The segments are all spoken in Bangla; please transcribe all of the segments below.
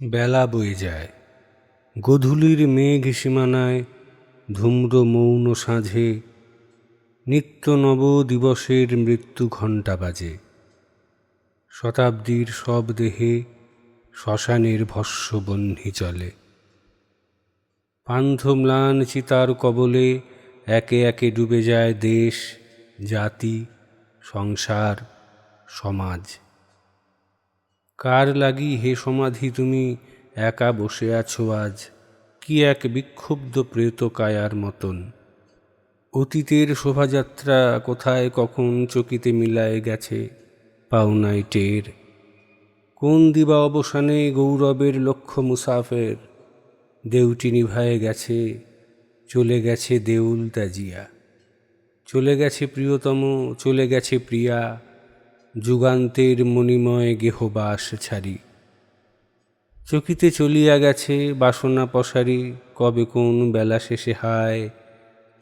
বেলা বয়ে যায়, গোধূলির মেঘ সীমানায় ধূম্র মৌন সাঁঝে নিত্য নব দিবসের মৃত্যু ঘণ্টা বাজে। শতাব্দীর সব দেহে শ্মশানের ভস্মবহ্নি চলে। পান্থ ম্লান চিতার কবলে একে একে ডুবে যায় দেশ, জাতি, সংসার, সমাজ। কার লাগি হে সমাধি তুমি একা বসে আছো আজ, কি এক বিক্ষুব্ধ প্রেতকায়ার মতন। অতীতের শোভাযাত্রা কোথায় কখন চকিতে মিলায় গেছে পাওনায় টের। কোন দিবা অবসানে গৌরবের লক্ষ্য মুসাফের, দেউটি নিভায়ে গেছে, চলে গেছে দেউল তাজিয়া। চলে গেছে প্রিয়তম, চলে গেছে প্রিয়া, যুগান্তের মণিময় গেহবাস ছাড়ি। চকিতে চলিয়া গেছে বাসনা পসারি, কবে কোন বেলা শেষে হায়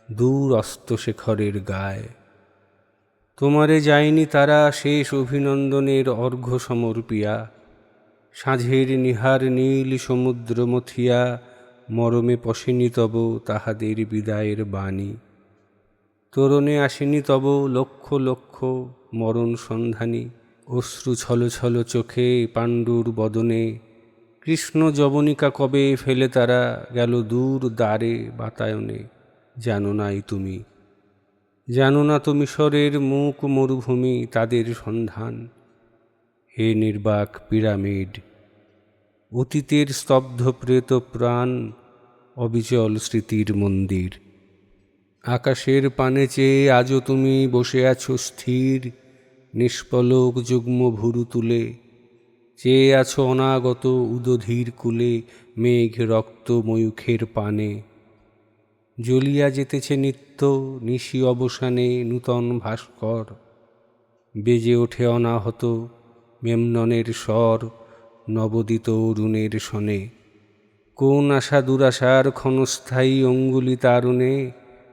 দূর অস্তশেখরের গায়ে। তোমারে যায়নি তারা শেষ অভিনন্দনের অর্ঘ্য সমর্পিয়া, সাঁঝের নিহার নীল সমুদ্র মথিয়া মরমে পশেনি তব তাহাদের বিদায়ের বাণী। তোরণে আসেনি তব লক্ষ লক্ষ মরণ সন্ধানী, অশ্রু ছল ছল চোখে পাণ্ডুর বদনে। কৃষ্ণ যবনিকা কবে ফেলে তারা গেল দূর দ্বারে বাতায়নে। জানো নাই তুমি, জানো না তো মিশরের মূক মরুভূমি তাদের সন্ধান। হে নির্বাক পিরামিড, অতীতের স্তব্ধ প্রেত প্রাণ, অবিচল স্মৃতির মন্দির। আকাশের পানে চেয়ে আজও তুমি বসে আছো স্থির, নিষ্পলক যুগ্ম ভুরু তুলে। চেয়ে আছো অনাগত উদধীর কূলে মেঘ রক্ত ময়ূখের পানে। জ্বলিয়া যেতেছে নিত্য নিশি অবসানে নূতন ভাস্কর। বেজে ওঠে অনাহত মেমননের স্বর নবদিত অরুণের শনে। কোন আশা দুরাশার ক্ষণস্থায়ী অঙ্গুলি তারুণে।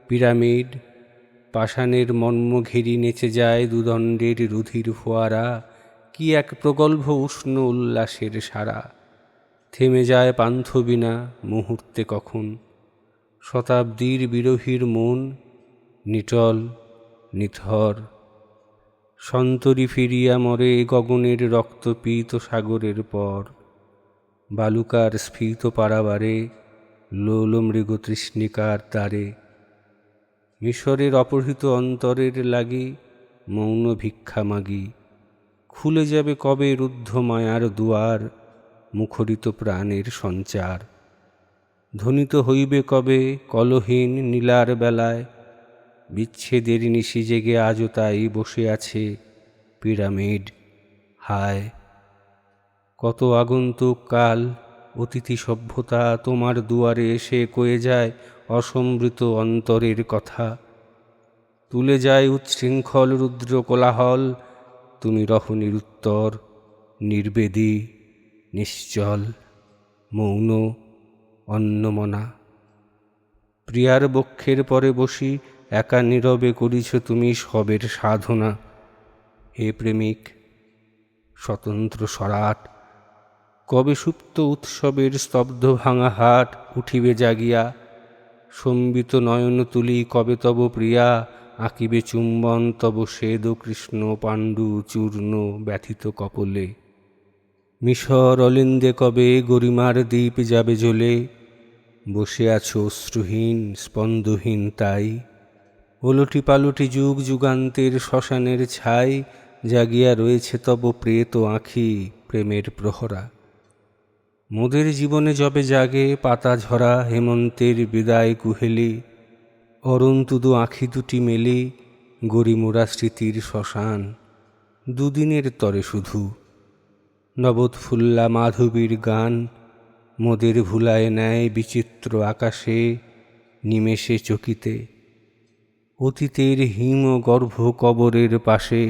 পিরামিড পাষাণের মর্ম ঘেরি নেচে যায় দুদণ্ডের রুধির ফোয়ারা, কি এক প্রগল্ভ উষ্ণ উল্লাসের সারা। থেমে যায় পান্থবিনা মুহূর্তে কখন, শতাব্দীর বিরোহীর মন নিটল নিথর। সন্তরি ফিরিয়া মরে গগনের রক্তপীত সাগরের পর, বালুকার স্ফীত পারাবারে লোল মৃগ তৃষ্ণিকার দ্বারে। মিশরের অপহৃত অন্তরের লাগি মৌন ভিক্ষা মাগি, খুলে যাবে কবে রুদ্ধ মায়ার দুয়ার, মুখরিত প্রাণের সঞ্চার। ধ্বনিত হইবে কবে কলহীন নীলার বেলায়, বিচ্ছেদের নিশি জেগে আজও তাই বসে আছে পিরামিড। হায় কত আগন্তুক কাল, অতিথি সভ্যতা তোমার দুয়ারে এসে কয়ে যায় অসম্বৃত অন্তরের কথা। তুলে যায় উচ্ছৃঙ্খল রুদ্র কোলাহল, তুমি রহ নিরুত্তর, নির্বেদী, নিশ্চল, মৌন, অন্নমনা। প্রিয়ার বক্ষের পরে বসি একা নীরবে করিছ তুমি সবের সাধনা। হে প্রেমিক স্বতন্ত্র সরাট, কবে সুপ্ত উৎসবের স্তব্ধ ভাঙা হাট উঠিবে জাগিয়া। সম্বিত নয়ন তুলি কবে তব প্রিয়া আঁকিবে চুম্বন তব শ্বেদ কৃষ্ণ পাণ্ডু চূর্ণ ব্যথিত কপলে। মিশর অলিন্দে কবে গরিমার দ্বীপ যাবে জ্বলে, বসে আছো অশ্রুহীন স্পন্দহীন তাই। ওলটি পালটি যুগ যুগান্তের শ্মশানের ছাই, জাগিয়া রয়েছে তব প্রেত আঁখি প্রেমের প্রহরা। মোদের জীবনে যবে জাগে পাতা ঝরা হেমন্তের বিদায় কুহেলি, অরুণতুদু আঁখি দুটি মেলি গরিমোরা স্মৃতির শ্মশান। দুদিনের তরে শুধু নবোৎফুল্লা মাধবীর গান, মোদের ভুলায় নেয় বিচিত্র আকাশে নিমেষে চকিতে। অতীতের হিম গর্ভ কবরের পাশে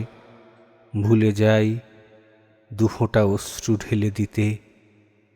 ভুলে যাই দুফোঁটা অশ্রু ঢেলে দিতে।